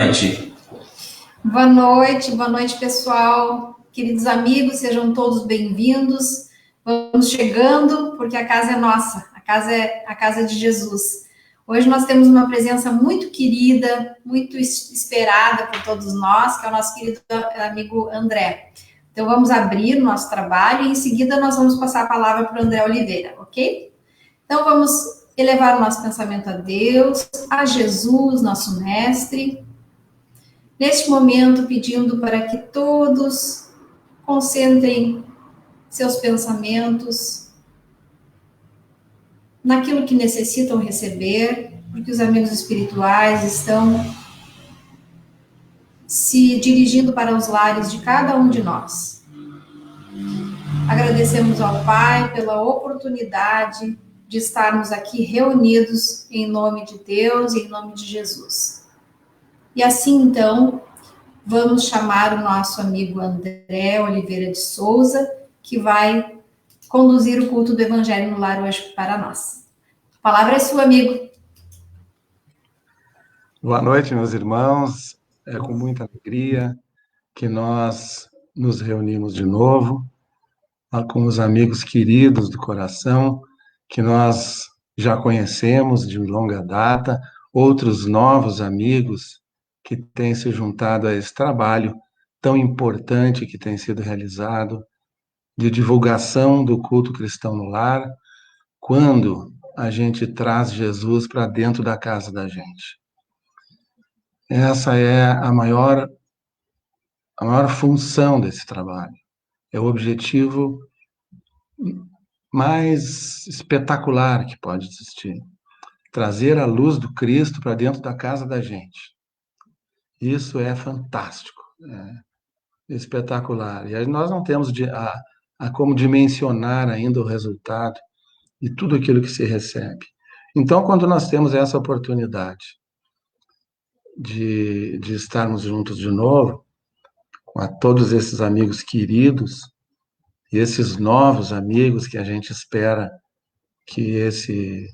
noite. Boa noite, pessoal. Queridos amigos, sejam todos bem-vindos. Vamos chegando, porque a casa é nossa, a casa é a casa de Jesus. Hoje nós temos uma presença muito querida, muito esperada por todos nós, que é o nosso querido amigo André. Então vamos abrir o nosso trabalho e em seguida nós vamos passar a palavra para o André Oliveira, ok? Então vamos elevar o nosso pensamento a Deus, a Jesus, nosso mestre. Neste momento, pedindo para que todos concentrem seus pensamentos naquilo que necessitam receber, porque os amigos espirituais estão se dirigindo para os lares de cada um de nós. Agradecemos ao Pai pela oportunidade de estarmos aqui reunidos em nome de Deus e em nome de Jesus. E assim, então, vamos chamar o nosso amigo André Oliveira de Souza, que vai conduzir o culto do Evangelho no Lar hoje para nós. A palavra é sua, amigo. Boa noite, meus irmãos. É com muita alegria que nós nos reunimos de novo com os amigos queridos do coração, que nós já conhecemos de longa data, outros novos amigos que têm se juntado a esse trabalho tão importante que tem sido realizado de divulgação do culto cristão no lar, quando a gente traz Jesus para dentro da casa da gente. Essa é a maior função desse trabalho. É o objetivo mais espetacular que pode existir. Trazer a luz do Cristo para dentro da casa da gente. Isso é fantástico, é espetacular. E aí nós não temos como dimensionar ainda o resultado e tudo aquilo que se recebe. Então, quando nós temos essa oportunidade de estarmos juntos de novo, com a todos esses amigos queridos, e esses novos amigos que a gente espera que esse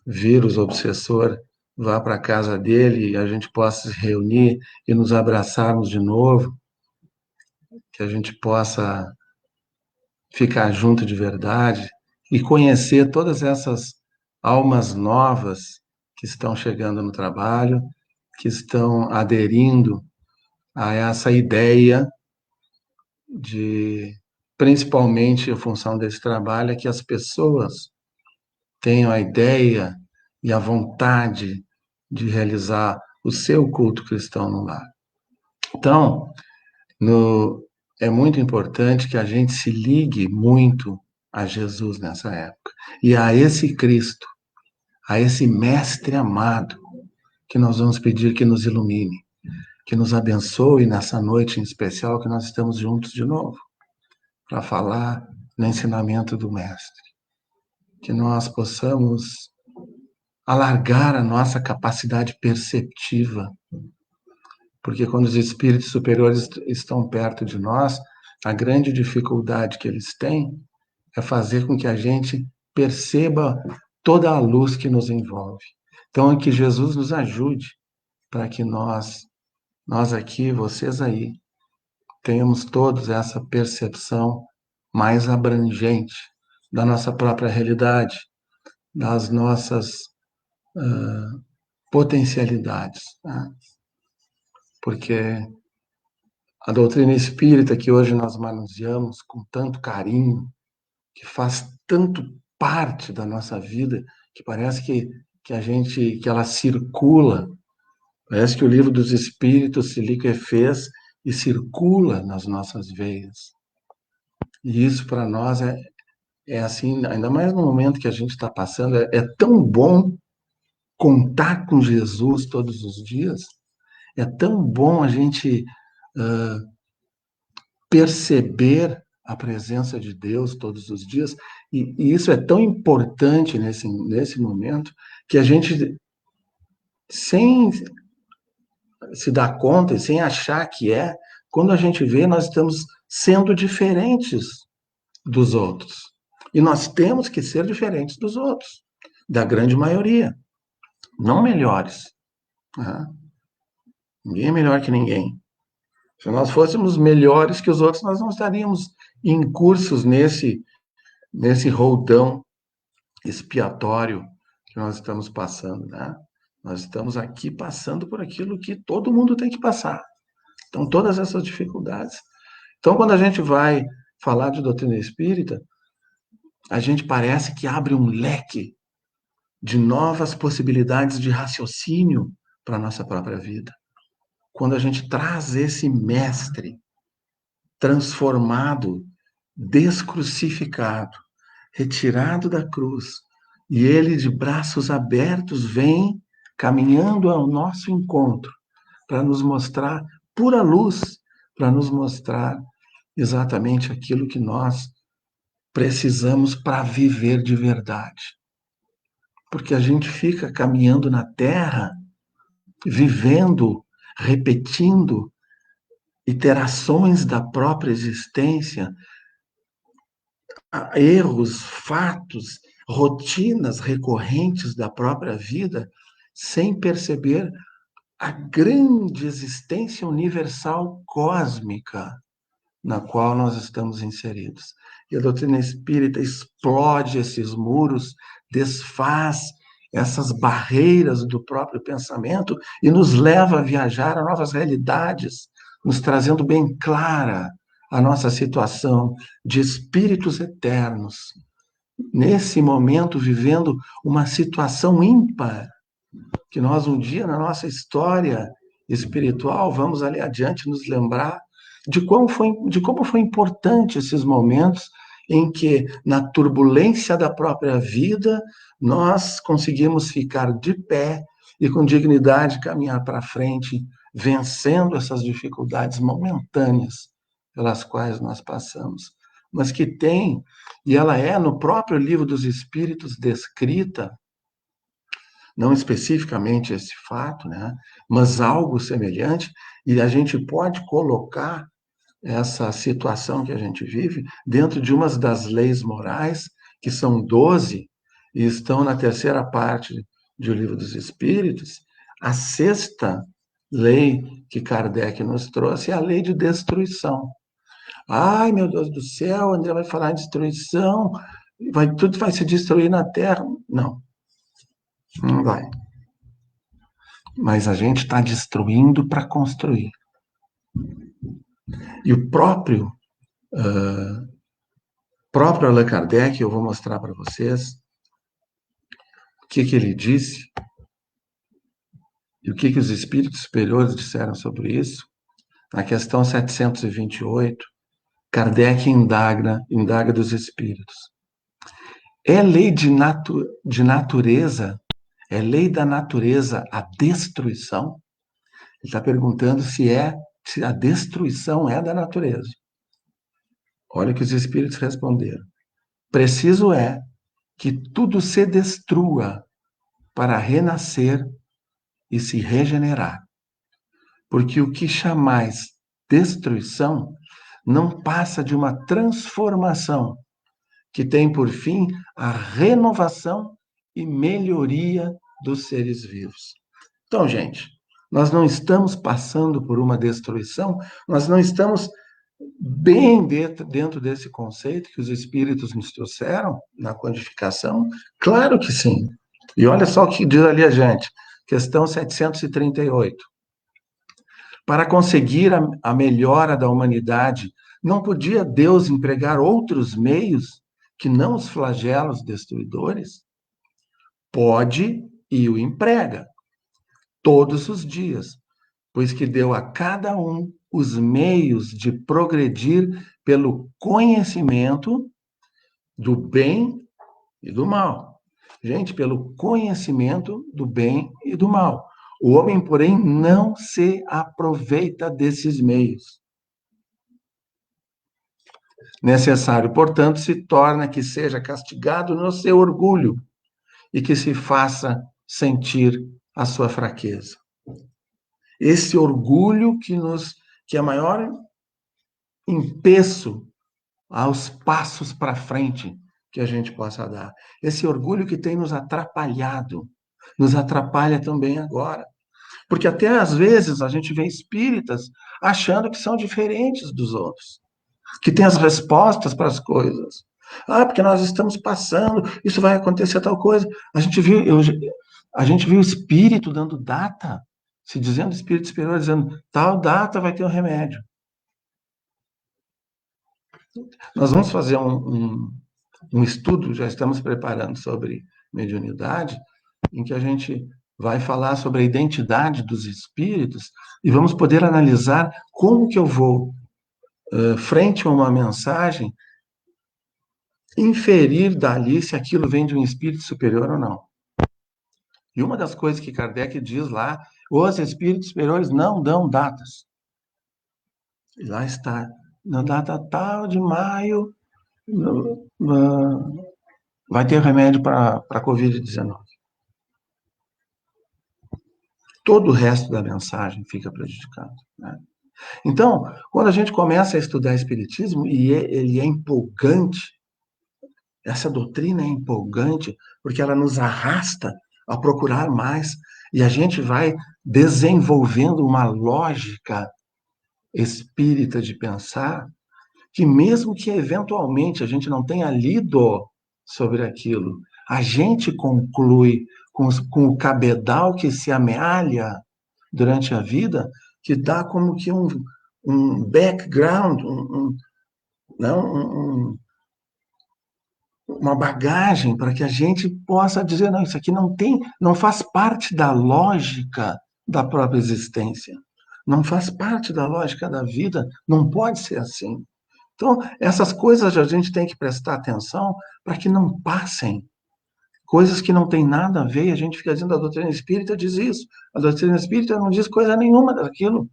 vírus obsessor vá para a casa dele e a gente possa se reunir e nos abraçarmos de novo, que a gente possa ficar junto de verdade e conhecer todas essas almas novas que estão chegando no trabalho, que estão aderindo a essa ideia de, principalmente a função desse trabalho, é que as pessoas tenham a ideia e a vontade de realizar o seu culto cristão no lar. Então, é muito importante que a gente se ligue muito a Jesus nessa época e a esse Cristo, a esse Mestre amado, que nós vamos pedir que nos ilumine, que nos abençoe nessa noite em especial que nós estamos juntos de novo, para falar no ensinamento do Mestre. Que nós possamos alargar a nossa capacidade perceptiva, porque quando os espíritos superiores estão perto de nós, a grande dificuldade que eles têm é fazer com que a gente perceba toda a luz que nos envolve. Então, que Jesus nos ajude para que nós aqui, vocês aí, tenhamos todos essa percepção mais abrangente da nossa própria realidade, das nossas potencialidades, né? Porque a doutrina espírita que hoje nós manuseamos com tanto carinho, que faz tanto parte da nossa vida, que parece que ela circula, parece que o livro dos Espíritos se liquefez e circula nas nossas veias. E isso para nós é assim, ainda mais no momento que a gente está passando, é tão bom contar com Jesus todos os dias, é tão bom a gente perceber a presença de Deus todos os dias, e isso é tão importante nesse momento, que a gente, sem se dar conta e sem achar que quando a gente vê, nós estamos sendo diferentes dos outros. E nós temos que ser diferentes dos outros, da grande maioria, não melhores, né? Ninguém é melhor que ninguém. Se nós fôssemos melhores que os outros, nós não estaríamos incursos nesse roldão expiatório que nós estamos passando, né? Nós estamos aqui passando por aquilo que todo mundo tem que passar. Então, todas essas dificuldades. Então, quando a gente vai falar de doutrina espírita, a gente parece que abre um leque de novas possibilidades de raciocínio para a nossa própria vida. Quando a gente traz esse mestre transformado, descrucificado, retirado da cruz, e ele de braços abertos vem caminhando ao nosso encontro para nos mostrar pura luz, para nos mostrar exatamente aquilo que nós precisamos para viver de verdade. Porque a gente fica caminhando na Terra, vivendo, repetindo iterações da própria existência, erros, fatos, rotinas recorrentes da própria vida, sem perceber a grande existência universal cósmica na qual nós estamos inseridos. E a doutrina espírita explode esses muros, desfaz essas barreiras do próprio pensamento e nos leva a viajar a novas realidades, nos trazendo bem clara a nossa situação de espíritos eternos, nesse momento vivendo uma situação ímpar, que nós um dia na nossa história espiritual vamos ali adiante nos lembrar de como foi importante esses momentos em que, na turbulência da própria vida, nós conseguimos ficar de pé e com dignidade caminhar para frente, vencendo essas dificuldades momentâneas pelas quais nós passamos. Mas que tem, e ela é no próprio Livro dos Espíritos descrita, não especificamente esse fato, né, mas algo semelhante, e a gente pode colocar essa situação que a gente vive dentro de uma das leis morais, que são 12, e estão na terceira parte do Livro dos Espíritos. A sexta lei que Kardec nos trouxe é a lei de destruição. Ai, meu Deus do céu, André vai falar em destruição, tudo vai se destruir na Terra. Não, não vai. Mas a gente está destruindo para construir. E o próprio Allan Kardec, eu vou mostrar para vocês o que ele disse e o que os espíritos superiores disseram sobre isso. Na questão 728, Kardec indaga dos espíritos. É lei de natureza, é lei da natureza a destruição? Ele está perguntando se a destruição é da natureza. Olha o que os espíritos responderam. Preciso é que tudo se destrua para renascer e se regenerar. Porque o que chamais destruição não passa de uma transformação que tem por fim a renovação e melhoria dos seres vivos. Então, gente, nós não estamos passando por uma destruição, nós não estamos bem dentro desse conceito que os espíritos nos trouxeram na codificação? Claro que sim. E olha só o que diz ali a gente, questão 738. Para conseguir a melhora da humanidade, não podia Deus empregar outros meios que não os flagelos destruidores? Pode e o emprega, todos os dias, pois que deu a cada um os meios de progredir pelo conhecimento do bem e do mal. Gente, pelo conhecimento do bem e do mal. O homem, porém, não se aproveita desses meios. Necessário, portanto, se torna que seja castigado no seu orgulho e que se faça sentir a sua fraqueza. Esse orgulho que é maior empeço aos passos para frente que a gente possa dar. Esse orgulho que tem nos atrapalhado, nos atrapalha também agora. Porque até às vezes a gente vê espíritas achando que são diferentes dos outros, que têm as respostas para as coisas. Ah, porque nós estamos passando, isso vai acontecer tal coisa. A gente viu o espírito dando data, se dizendo espírito superior, dizendo tal data vai ter um remédio. Nós vamos fazer um estudo, já estamos preparando sobre mediunidade, em que a gente vai falar sobre a identidade dos espíritos e vamos poder analisar como que eu vou, frente a uma mensagem, inferir dali se aquilo vem de um espírito superior ou não. E uma das coisas que Kardec diz lá, os espíritos superiores não dão datas. E lá está, na data tal de maio, vai ter remédio para a Covid-19. Todo o resto da mensagem fica prejudicado, né? Então, quando a gente começa a estudar Espiritismo, e ele é empolgante, essa doutrina é empolgante, porque ela nos arrasta a procurar mais, e a gente vai desenvolvendo uma lógica espírita de pensar, que mesmo que eventualmente a gente não tenha lido sobre aquilo, a gente conclui com o cabedal que se amealha durante a vida, que dá como que um background, não, uma bagagem para que a gente possa dizer, não, isso aqui não faz parte da lógica da própria existência, não faz parte da lógica da vida, não pode ser assim. Então, essas coisas a gente tem que prestar atenção para que não passem. Coisas que não têm nada a ver, e a gente fica dizendo, a doutrina espírita diz isso, a doutrina espírita não diz coisa nenhuma daquilo,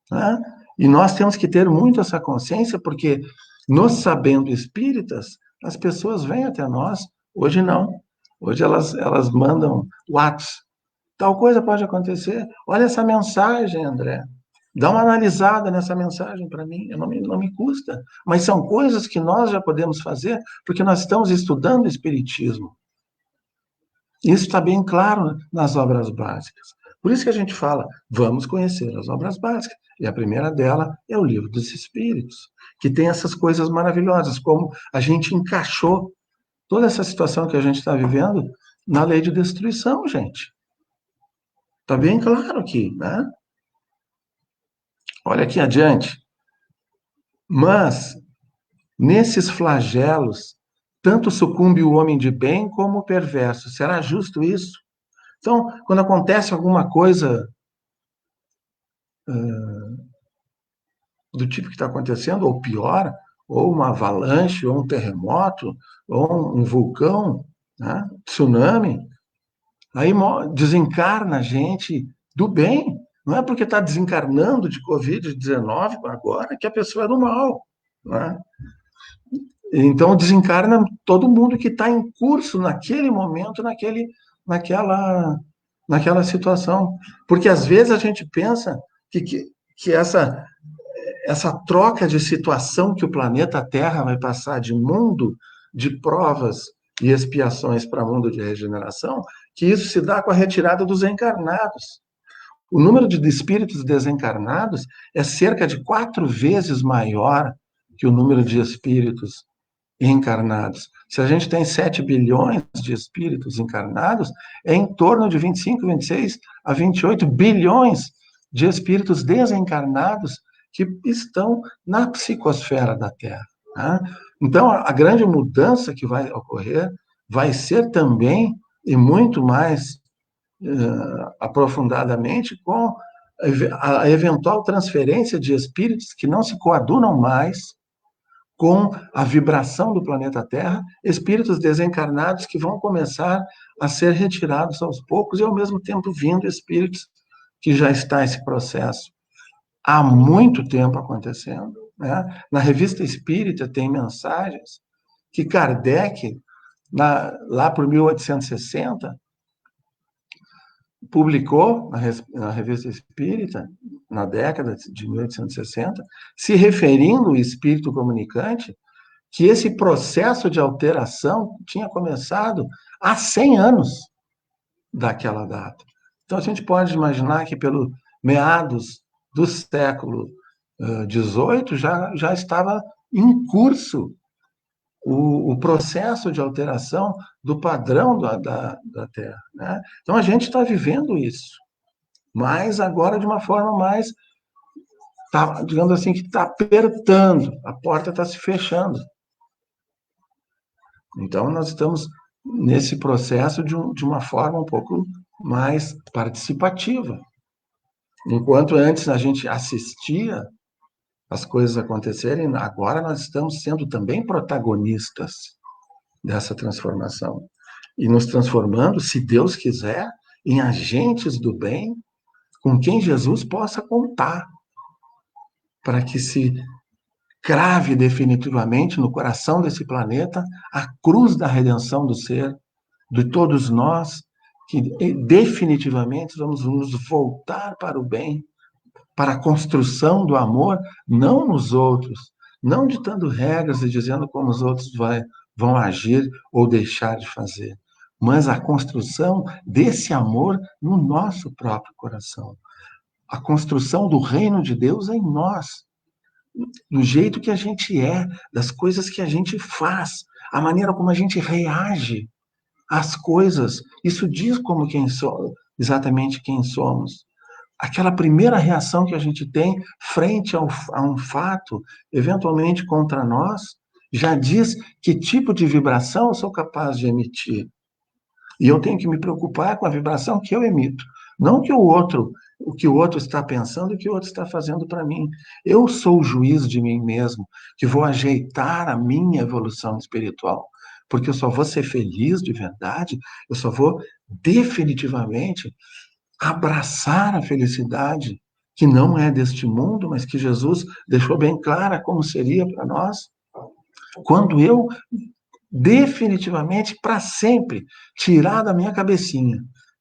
né? E nós temos que ter muito essa consciência, porque nos sabendo espíritas, as pessoas vêm até nós, hoje não. Hoje elas mandam WhatsApp. Tal coisa pode acontecer. Olha essa mensagem, André. Dá uma analisada nessa mensagem para mim, não me custa. Mas são coisas que nós já podemos fazer, porque nós estamos estudando Espiritismo. Isso está bem claro nas obras básicas. Por isso que a gente fala, vamos conhecer as obras básicas. E a primeira dela é o Livro dos Espíritos, que tem essas coisas maravilhosas, como a gente encaixou toda essa situação que a gente está vivendo na lei de destruição, gente. Está bem claro aqui, né? Olha aqui adiante. Mas, nesses flagelos, tanto sucumbe o homem de bem como o perverso. Será justo isso? Então, quando acontece alguma coisa do tipo que está acontecendo, ou pior, ou uma avalanche, ou um terremoto, ou um vulcão, né? Tsunami, aí desencarna a gente do bem. Não é porque está desencarnando de Covid-19 agora que a pessoa é do mal, né? Então, desencarna todo mundo que está em curso naquele momento, naquela situação. Porque às vezes a gente pensa que essa troca de situação que o planeta Terra vai passar de mundo de provas e expiações para mundo de regeneração, que isso se dá com a retirada dos encarnados. O número de espíritos desencarnados é cerca de 4 vezes maior que o número de espíritos encarnados. Se a gente tem 7 bilhões de espíritos encarnados, é em torno de 25, 26 a 28 bilhões de espíritos desencarnados que estão na psicosfera da Terra, né? Então, a grande mudança que vai ocorrer vai ser também, e muito mais aprofundadamente, com a eventual transferência de espíritos que não se coadunam mais com a vibração do planeta Terra, espíritos desencarnados que vão começar a ser retirados aos poucos e, ao mesmo tempo, vindo espíritos que já está esse processo há muito tempo acontecendo, né? Na Revista Espírita tem mensagens que Kardec, lá por 1860, publicou na Revista Espírita, na década de 1860, se referindo ao espírito comunicante, que esse processo de alteração tinha começado há 100 anos daquela data. Então, a gente pode imaginar que, pelo meados do século XVIII, já estava em curso o processo de alteração do padrão da Terra. Né? Então, a gente está vivendo isso, mas agora de uma forma mais, tá, digamos assim, que está apertando, a porta está se fechando. Então, nós estamos nesse processo de uma forma um pouco mais participativa. Enquanto antes a gente assistia as coisas acontecerem, agora nós estamos sendo também protagonistas dessa transformação. E nos transformando, se Deus quiser, em agentes do bem com quem Jesus possa contar, para que se crave definitivamente no coração desse planeta a cruz da redenção do ser, de todos nós, que definitivamente vamos nos voltar para o bem, para a construção do amor, não nos outros, não ditando regras e dizendo como os outros vão agir ou deixar de fazer, mas a construção desse amor no nosso próprio coração. A construção do reino de Deus em nós, do jeito que a gente é, das coisas que a gente faz, a maneira como a gente reage às coisas. Isso diz como exatamente quem somos. Aquela primeira reação que a gente tem frente a um fato, eventualmente contra nós, já diz que tipo de vibração eu sou capaz de emitir. E eu tenho que me preocupar com a vibração que eu emito, não o que o outro está pensando, o que o outro está fazendo para mim. Eu sou o juiz de mim mesmo, que vou ajeitar a minha evolução espiritual, porque eu só vou ser feliz de verdade, eu só vou definitivamente abraçar a felicidade que não é deste mundo, mas que Jesus deixou bem clara como seria para nós, quando eu definitivamente, para sempre, tirar da minha cabecinha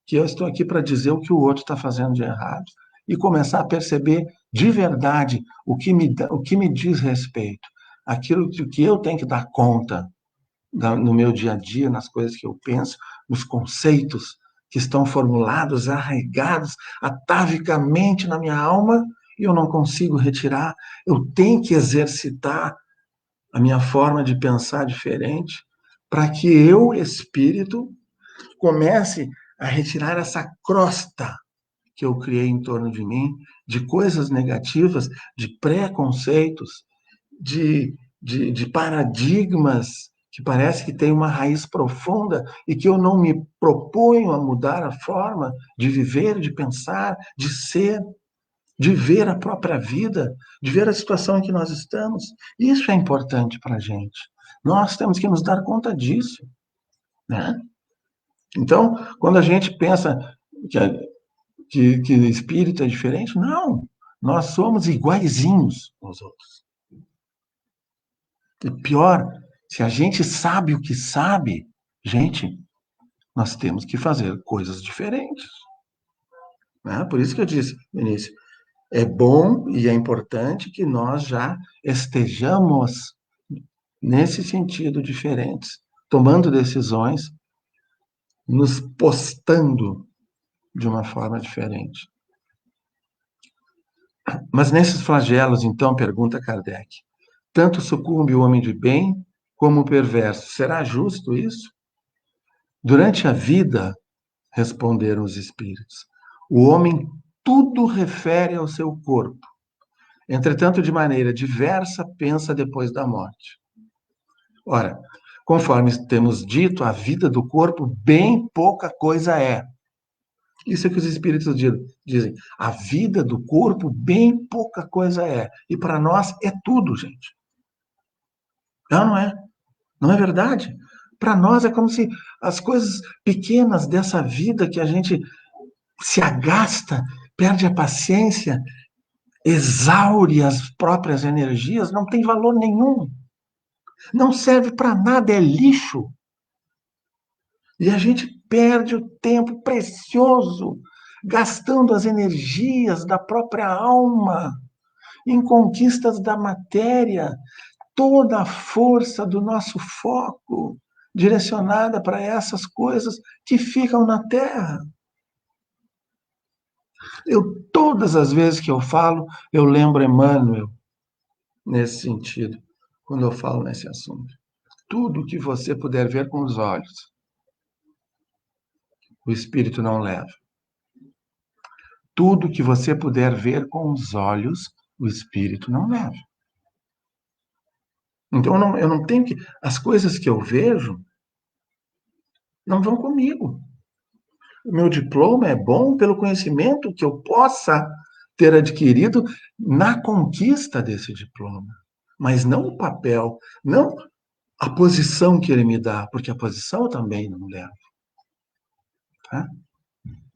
que eu estou aqui para dizer o que o outro está fazendo de errado e começar a perceber de verdade o que me diz respeito, aquilo que eu tenho que dar conta no meu dia a dia, nas coisas que eu penso, nos conceitos que estão formulados, arraigados atavicamente na minha alma e eu não consigo retirar. Eu tenho que exercitar a minha forma de pensar diferente, para que eu, espírito, comece a retirar essa crosta que eu criei em torno de mim, de coisas negativas, de preconceitos, de paradigmas que parece que tem uma raiz profunda e que eu não me proponho a mudar a forma de viver, de pensar, de ser, de ver a própria vida, de ver a situação em que nós estamos. Isso é importante para a gente. Nós temos que nos dar conta disso, né? Então, quando a gente pensa que espírito é diferente, não. Nós somos iguaizinhos aos outros. E pior, se a gente sabe o que sabe, gente, nós temos que fazer coisas diferentes. Né? Por isso que eu disse no início, é bom e é importante que nós já estejamos nesse sentido diferentes, tomando decisões, nos postando de uma forma diferente. Mas nesses flagelos, então, pergunta Kardec, tanto sucumbe o homem de bem como o perverso. Será justo isso? Durante a vida, responderam os espíritos, o homem tudo refere ao seu corpo. Entretanto, de maneira diversa, pensa depois da morte. Ora, conforme temos dito, a vida do corpo bem pouca coisa é. Isso é que os espíritos dizem. A vida do corpo bem pouca coisa é. E para nós é tudo, gente. Não é? Não é verdade? Para nós é como se as coisas pequenas dessa vida que a gente se agasta, perde a paciência, exaure as próprias energias, não tem valor nenhum. Não serve para nada, é lixo. E a gente perde o tempo precioso gastando as energias da própria alma em conquistas da matéria, toda a força do nosso foco direcionada para essas coisas que ficam na Terra. Todas as vezes que eu falo, eu lembro Emmanuel nesse sentido, quando eu falo nesse assunto. Tudo que você puder ver com os olhos, o espírito não leva. Tudo que você puder ver com os olhos, o espírito não leva. Então eu não tenho que. As coisas que eu vejo não vão comigo. O meu diploma é bom pelo conhecimento que eu possa ter adquirido na conquista desse diploma, mas não o papel, não a posição que ele me dá, porque a posição eu também não levo. Tá?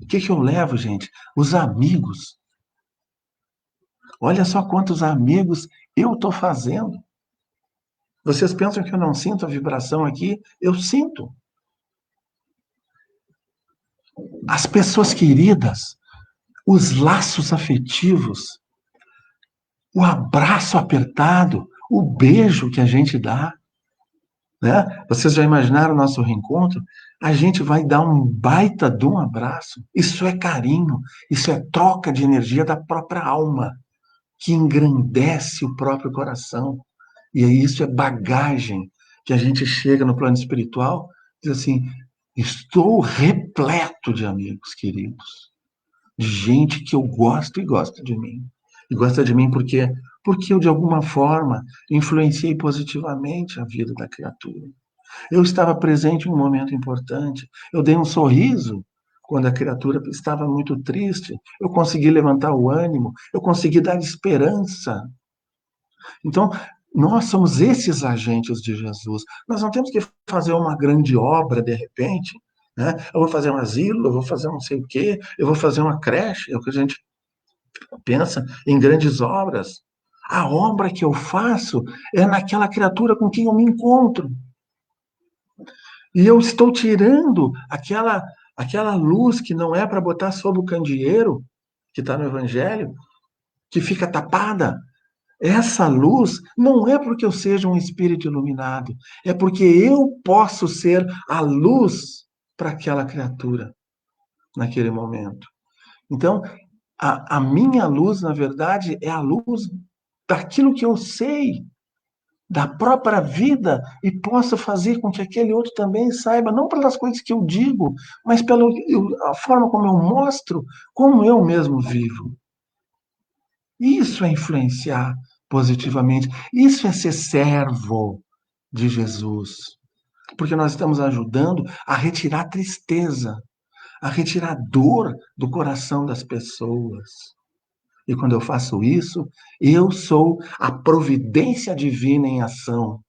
O que eu levo, gente? Os amigos. Olha só quantos amigos eu estou fazendo. Vocês pensam que eu não sinto a vibração aqui? Eu sinto. As pessoas queridas, os laços afetivos, o abraço apertado, o beijo que a gente dá. Né? Vocês já imaginaram o nosso reencontro? A gente vai dar um baita de um abraço. Isso é carinho, isso é troca de energia da própria alma, que engrandece o próprio coração. E aí isso é bagagem que a gente chega no plano espiritual e diz assim, estou repleto de amigos queridos, de gente que eu gosto e gosta de mim. E gosta de mim porque eu, de alguma forma, influenciei positivamente a vida da criatura. Eu estava presente em um momento importante, eu dei um sorriso quando a criatura estava muito triste, eu consegui levantar o ânimo, eu consegui dar esperança. Então, nós somos esses agentes de Jesus. Nós não temos que fazer uma grande obra de repente, né? Eu vou fazer um asilo, eu vou fazer não sei o quê, eu vou fazer uma creche, é o que a gente pensa em grandes obras. A obra que eu faço é naquela criatura com quem eu me encontro. E eu estou tirando aquela luz que não é para botar sob o candeeiro, que está no Evangelho, que fica tapada. Essa luz não é porque eu seja um espírito iluminado, é porque eu posso ser a luz para aquela criatura naquele momento. Então, a minha luz, na verdade, é a luz daquilo que eu sei, da própria vida, e posso fazer com que aquele outro também saiba, não pelas coisas que eu digo, mas pela a forma como eu mostro, como eu mesmo vivo. Isso é influenciar positivamente. Isso é ser servo de Jesus. Porque nós estamos ajudando a retirar a tristeza, a retirar a dor do coração das pessoas. E quando eu faço isso, eu sou a providência divina em ação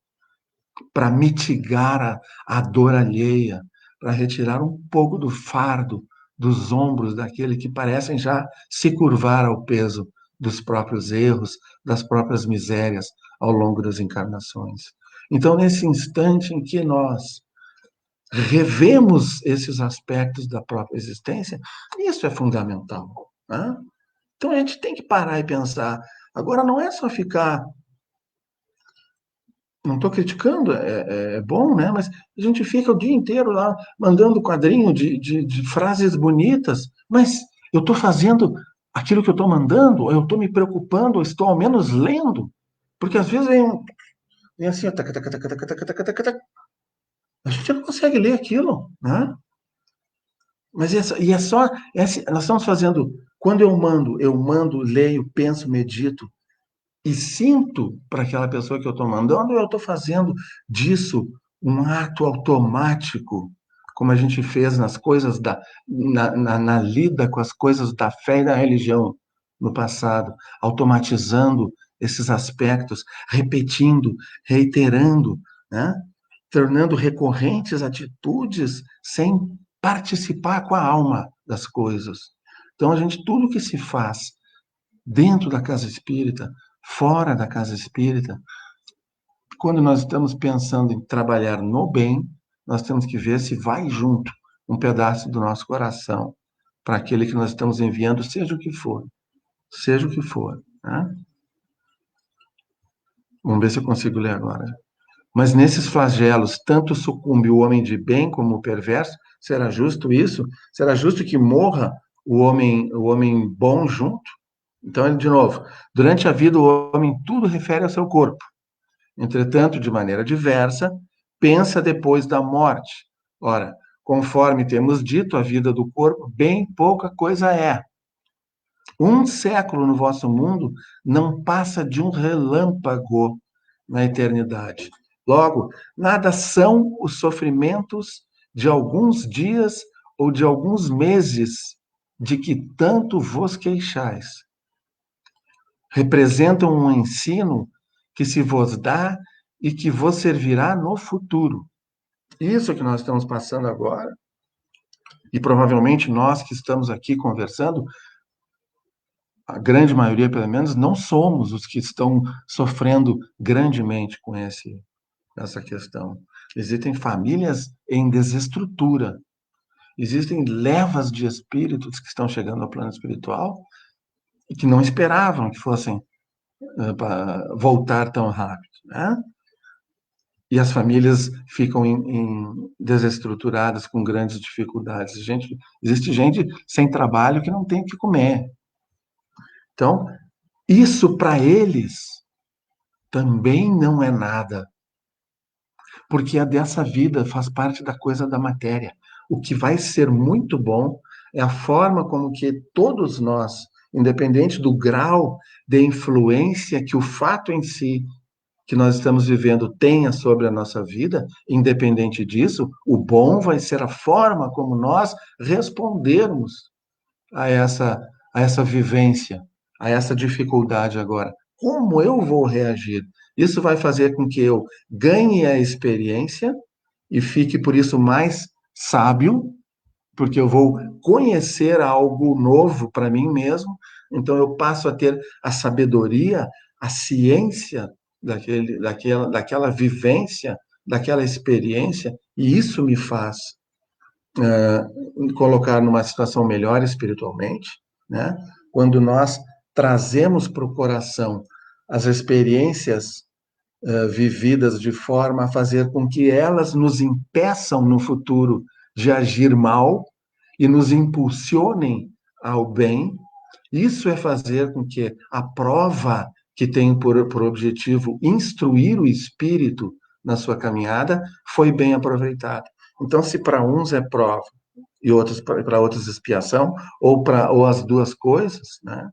para mitigar a dor alheia, para retirar um pouco do fardo dos ombros daquele que parecem já se curvar ao peso dos próprios erros, das próprias misérias ao longo das encarnações. Então, nesse instante em que nós revemos esses aspectos da própria existência, isso é fundamental. Né? Então, a gente tem que parar e pensar. Agora, não é só ficar. Não estou criticando, é bom, né? Mas a gente fica o dia inteiro lá mandando quadrinho de frases bonitas, mas eu estou fazendo aquilo que eu estou mandando, ou eu estou me preocupando, ou estou ao menos lendo, porque às vezes vem assim, taca, taca, taca, taca, taca, taca, taca, taca. A gente não consegue ler aquilo, né? Mas é só, nós estamos fazendo, quando eu mando, leio, penso, medito, e sinto para aquela pessoa que eu estou mandando, eu estou fazendo disso um ato automático, como a gente fez nas coisas na lida com as coisas da fé e da religião no passado, automatizando esses aspectos, repetindo, reiterando, né? Tornando recorrentes atitudes sem participar com a alma das coisas. Então, tudo que se faz dentro da casa espírita, fora da casa espírita, quando nós estamos pensando em trabalhar no bem, nós temos que ver se vai junto um pedaço do nosso coração para aquele que nós estamos enviando, seja o que for. Seja o que for. Né? Vamos ver se eu consigo ler agora. Mas nesses flagelos, tanto sucumbe o homem de bem como o perverso? Será justo isso? Será justo que morra o homem bom junto. Então, ele, de novo, durante a vida, o homem tudo refere ao seu corpo. Entretanto, de maneira diversa, pensa depois da morte. Ora, conforme temos dito, a vida do corpo, bem pouca coisa é. Um século no vosso mundo não passa de um relâmpago na eternidade. Logo, nada são os sofrimentos de alguns dias ou de alguns meses de que tanto vos queixais. Representam um ensino que se vos dá e que vos servirá no futuro. Isso que nós estamos passando agora, e provavelmente nós que estamos aqui conversando, a grande maioria, pelo menos, não somos os que estão sofrendo grandemente com essa questão. Existem famílias em desestrutura, existem levas de espíritos que estão chegando ao plano espiritual e que não esperavam que fossem voltar tão rápido, né? E as famílias ficam desestruturadas, com grandes dificuldades. Existe gente sem trabalho que não tem o que comer. Então, isso para eles também não é nada, porque a dessa vida faz parte da coisa da matéria. O que vai ser muito bom é a forma como que todos nós, independente do grau de influência que o fato em si que nós estamos vivendo tenha sobre a nossa vida, independente disso, o bom vai ser a forma como nós respondermos a essa vivência, a essa dificuldade agora. Como eu vou reagir? Isso vai fazer com que eu ganhe a experiência e fique, por isso, mais sábio, porque eu vou conhecer algo novo para mim mesmo, então eu passo a ter a sabedoria, a ciência daquela vivência, daquela experiência, e isso me faz colocar numa situação melhor espiritualmente, né? Quando nós trazemos para o coração as experiências vividas de forma a fazer com que elas nos impeçam no futuro de agir mal e nos impulsionem ao bem, isso é fazer com que a prova que tem por objetivo instruir o espírito na sua caminhada foi bem aproveitada. Então, se para uns é prova e outros para outros expiação, ou as duas coisas, né?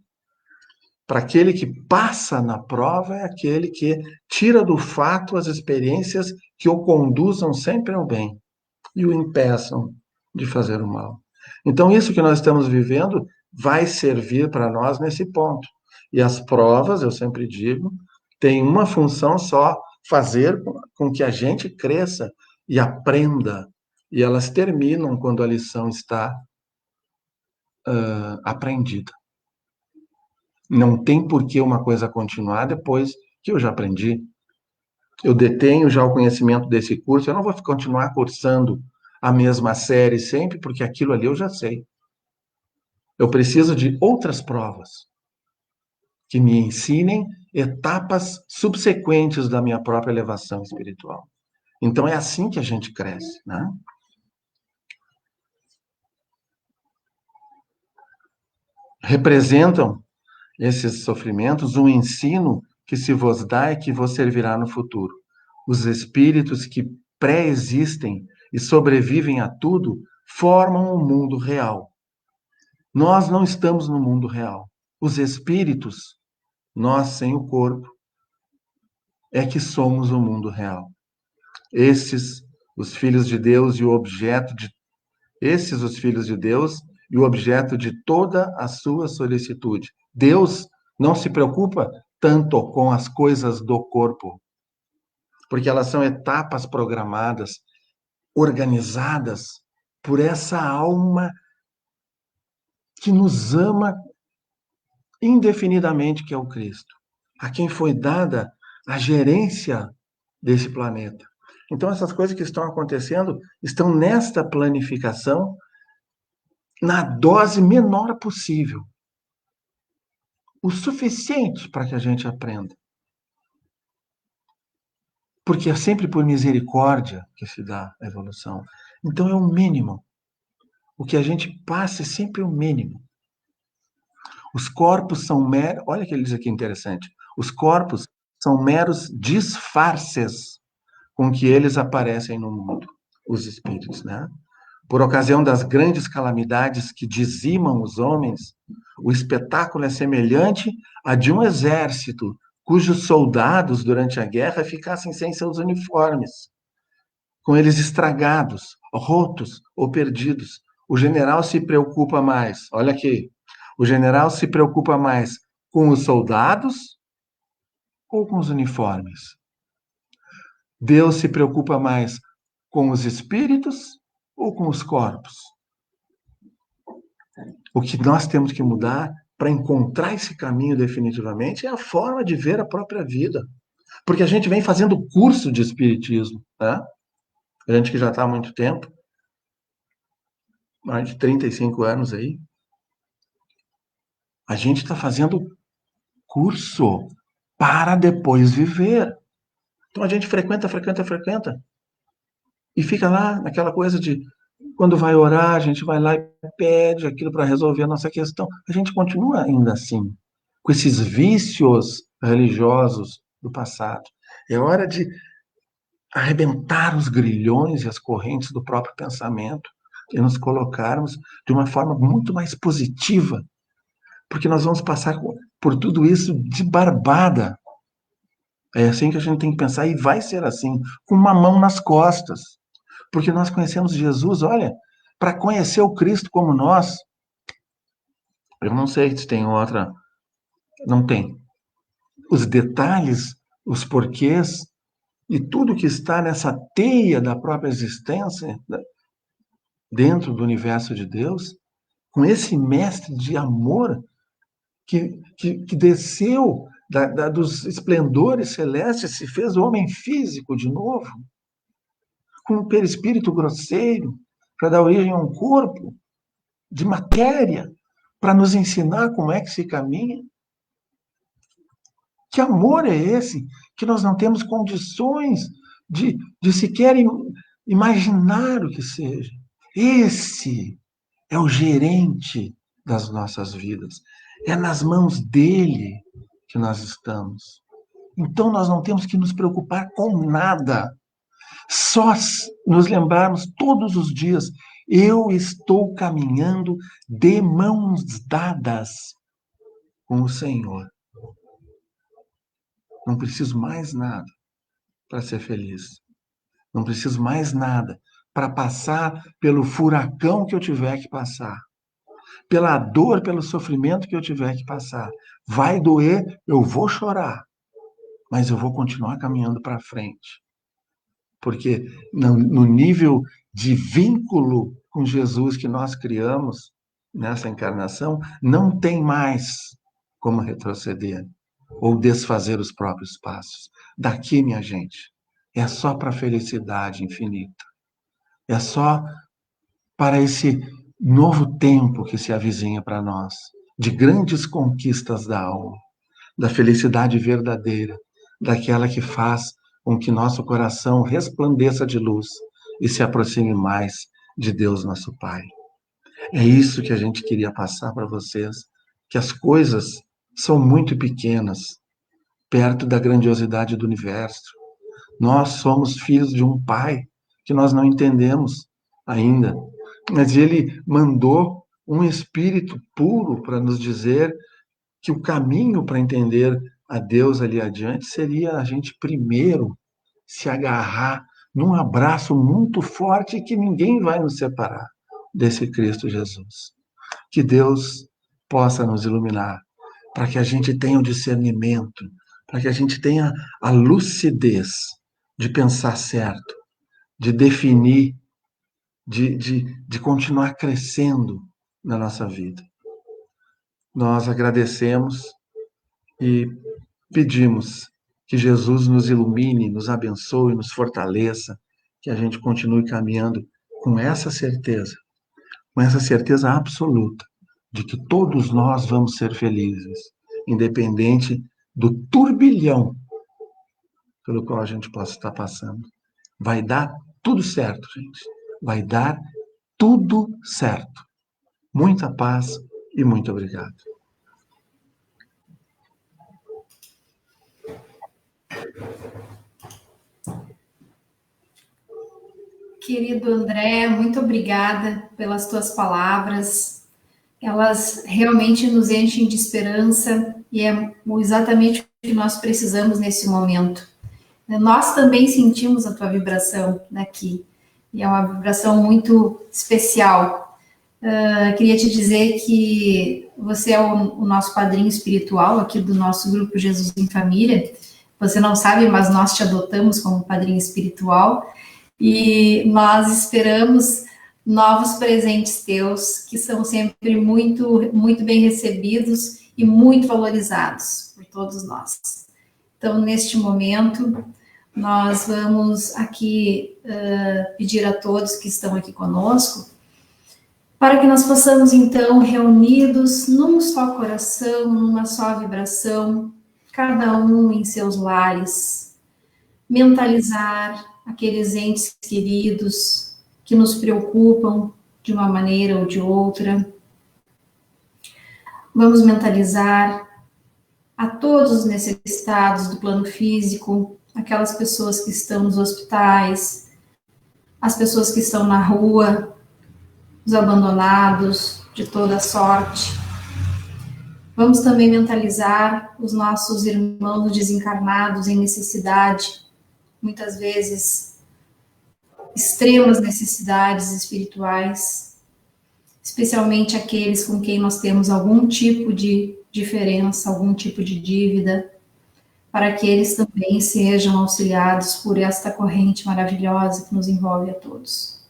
Para aquele que passa na prova, é aquele que tira do fato as experiências que o conduzam sempre ao bem e o impeçam de fazer o mal. Então, isso que nós estamos vivendo vai servir para nós nesse ponto. E as provas, eu sempre digo, têm uma função só: fazer com que a gente cresça e aprenda. E elas terminam quando a lição está aprendida. Não tem por que uma coisa continuar depois que eu já aprendi. Eu detenho já o conhecimento desse curso, eu não vou continuar cursando a mesma série sempre, porque aquilo ali eu já sei. Eu preciso de outras provas que me ensinem etapas subsequentes da minha própria elevação espiritual. Então é assim que a gente cresce, né? Representam esses sofrimentos um ensino que se vos dá e que vos servirá no futuro. Os espíritos que pré-existem e sobrevivem a tudo formam o mundo real. Nós não estamos no mundo real. Os espíritos, nós sem o corpo, é que somos o mundo real. Esses, os filhos de Deus e o objeto de esses os filhos de Deus e o objeto de toda a sua solicitude. Deus não se preocupa tanto com as coisas do corpo, porque elas são etapas programadas, organizadas por essa alma que nos ama indefinidamente, que é o Cristo, a quem foi dada a gerência desse planeta. Então, essas coisas que estão acontecendo estão nesta planificação na dose menor possível. O suficiente para que a gente aprenda. Porque é sempre por misericórdia que se dá a evolução. Então, é o mínimo. o que a gente passa é sempre o mínimo. Os corpos são meros, olha o que ele diz aqui interessante, os corpos são meros disfarces com que eles aparecem no mundo, os espíritos, né? Por ocasião das grandes calamidades que dizimam os homens, o espetáculo é semelhante a de um exército cujos soldados, durante a guerra, ficassem sem seus uniformes, com eles estragados, rotos ou perdidos. O general se preocupa mais, olha aqui, o general se preocupa mais com os soldados ou com os uniformes? Deus se preocupa mais com os espíritos ou com os corpos? O que nós temos que mudar para encontrar esse caminho definitivamente é a forma de ver a própria vida. Porque a gente vem fazendo curso de espiritismo, né? A gente que já está há muito tempo, mais de 35 anos aí, a gente está fazendo curso para depois viver. Então a gente frequenta, e fica lá naquela coisa de quando vai orar, a gente vai lá e pede aquilo para resolver a nossa questão. A gente continua ainda assim, com esses vícios religiosos do passado. É hora de arrebentar os grilhões e as correntes do próprio pensamento e nos colocarmos de uma forma muito mais positiva, porque nós vamos passar por tudo isso de barbada. É assim que a gente tem que pensar, e vai ser assim, com uma mão nas costas. Porque nós conhecemos Jesus, olha, para conhecer o Cristo como nós, eu não sei se tem outra, não tem. Os detalhes, os porquês e tudo que está nessa teia da própria existência, dentro do universo de Deus, com esse mestre de amor que desceu dos esplendores celestes, se fez homem físico de novo, com um perispírito grosseiro, para dar origem a um corpo de matéria, para nos ensinar como é que se caminha. Que amor é esse que nós não temos condições de sequer imaginar o que seja? Esse é o gerente das nossas vidas. É nas mãos dele que nós estamos. Então nós não temos que nos preocupar com nada. Só nos lembrarmos todos os dias, eu estou caminhando de mãos dadas com o Senhor. Não preciso mais nada para ser feliz. Não preciso mais nada para passar pelo furacão que eu tiver que passar. Pela dor, pelo sofrimento que eu tiver que passar. Vai doer, eu vou chorar, mas eu vou continuar caminhando para frente. Porque no nível de vínculo com Jesus que nós criamos nessa encarnação, não tem mais como retroceder ou desfazer os próprios passos. Daqui, minha gente, é só para a felicidade infinita. É só para esse novo tempo que se avizinha para nós, de grandes conquistas da alma, da felicidade verdadeira, daquela que faz com que nosso coração resplandeça de luz e se aproxime mais de Deus, nosso Pai. É isso que a gente queria passar para vocês, que as coisas são muito pequenas perto da grandiosidade do universo. Nós somos filhos de um Pai que nós não entendemos ainda, mas Ele mandou um Espírito puro para nos dizer que o caminho para entender a Deus ali adiante seria a gente primeiro se agarrar num abraço muito forte que ninguém vai nos separar desse Cristo Jesus. Que Deus possa nos iluminar, para que a gente tenha o discernimento, para que a gente tenha a lucidez de pensar certo, de definir, de continuar crescendo na nossa vida. Nós agradecemos e pedimos que Jesus nos ilumine, nos abençoe, nos fortaleça, que a gente continue caminhando com essa certeza absoluta de que todos nós vamos ser felizes, independente do turbilhão pelo qual a gente possa estar passando. Vai dar tudo certo, gente. Vai dar tudo certo. Muita paz e muito obrigado. Querido André, muito obrigada pelas tuas palavras. Elas realmente nos enchem de esperança e é exatamente o que nós precisamos nesse momento. Nós também sentimos a tua vibração daqui, e é uma vibração muito especial. Queria te dizer que você é o nosso padrinho espiritual aqui do nosso grupo Jesus em Família. Você não sabe, mas nós te adotamos como padrinho espiritual e nós esperamos novos presentes teus, que são sempre muito, muito bem recebidos e muito valorizados por todos nós. Então, neste momento, nós vamos aqui pedir a todos que estão aqui conosco, para que nós possamos, então, reunidos num só coração, numa só vibração, cada um em seus lares, mentalizar aqueles entes queridos que nos preocupam de uma maneira ou de outra. Vamos mentalizar a todos os necessitados do plano físico, aquelas pessoas que estão nos hospitais, as pessoas que estão na rua, os abandonados de toda sorte. Vamos também mentalizar os nossos irmãos desencarnados em necessidade, muitas vezes extremas necessidades espirituais, especialmente aqueles com quem nós temos algum tipo de diferença, algum tipo de dívida, para que eles também sejam auxiliados por esta corrente maravilhosa que nos envolve a todos.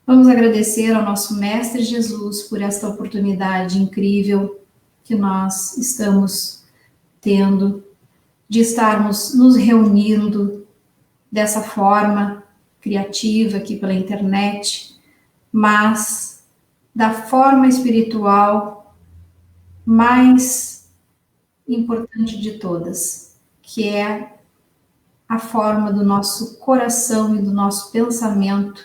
Vamos agradecer ao nosso Mestre Jesus por esta oportunidade incrível que nós estamos tendo de estarmos nos reunindo dessa forma criativa aqui pela internet, mas da forma espiritual mais importante de todas, que é a forma do nosso coração e do nosso pensamento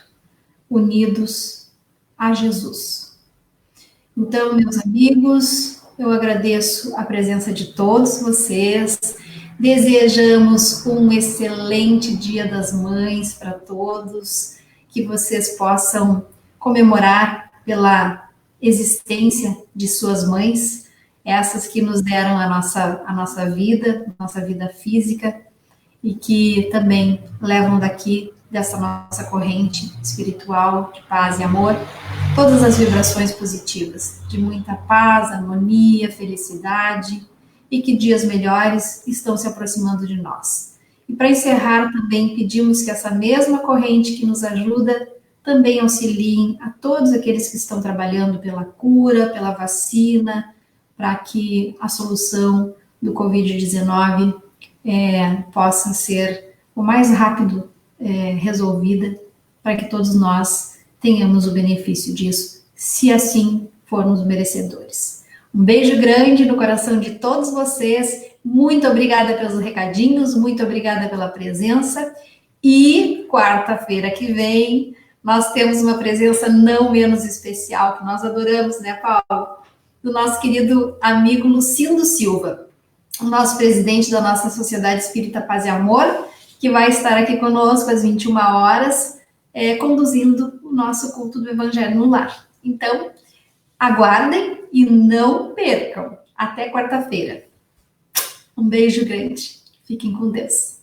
unidos a Jesus. Então, meus amigos, eu agradeço a presença de todos vocês. Desejamos um excelente Dia das Mães para todos, que vocês possam comemorar pela existência de suas mães, essas que nos deram a nossa vida física, e que também levam daqui, dessa nossa corrente espiritual de paz e amor, todas as vibrações positivas, de muita paz, harmonia, felicidade, e que dias melhores estão se aproximando de nós. E para encerrar, também pedimos que essa mesma corrente que nos ajuda também auxiliem a todos aqueles que estão trabalhando pela cura, pela vacina, para que a solução do Covid-19 possa ser o mais rápido resolvida, para que todos nós tenhamos o benefício disso, se assim formos merecedores. Um beijo grande no coração de todos vocês, muito obrigada pelos recadinhos, muito obrigada pela presença, e quarta-feira que vem nós temos uma presença não menos especial, que nós adoramos, né, Paulo? Do nosso querido amigo Lucindo Silva, o nosso presidente da nossa Sociedade Espírita Paz e Amor, que vai estar aqui conosco às 21 horas, conduzindo o nosso culto do Evangelho no Lar. Então, aguardem e não percam. Até quarta-feira. Um beijo grande. Fiquem com Deus.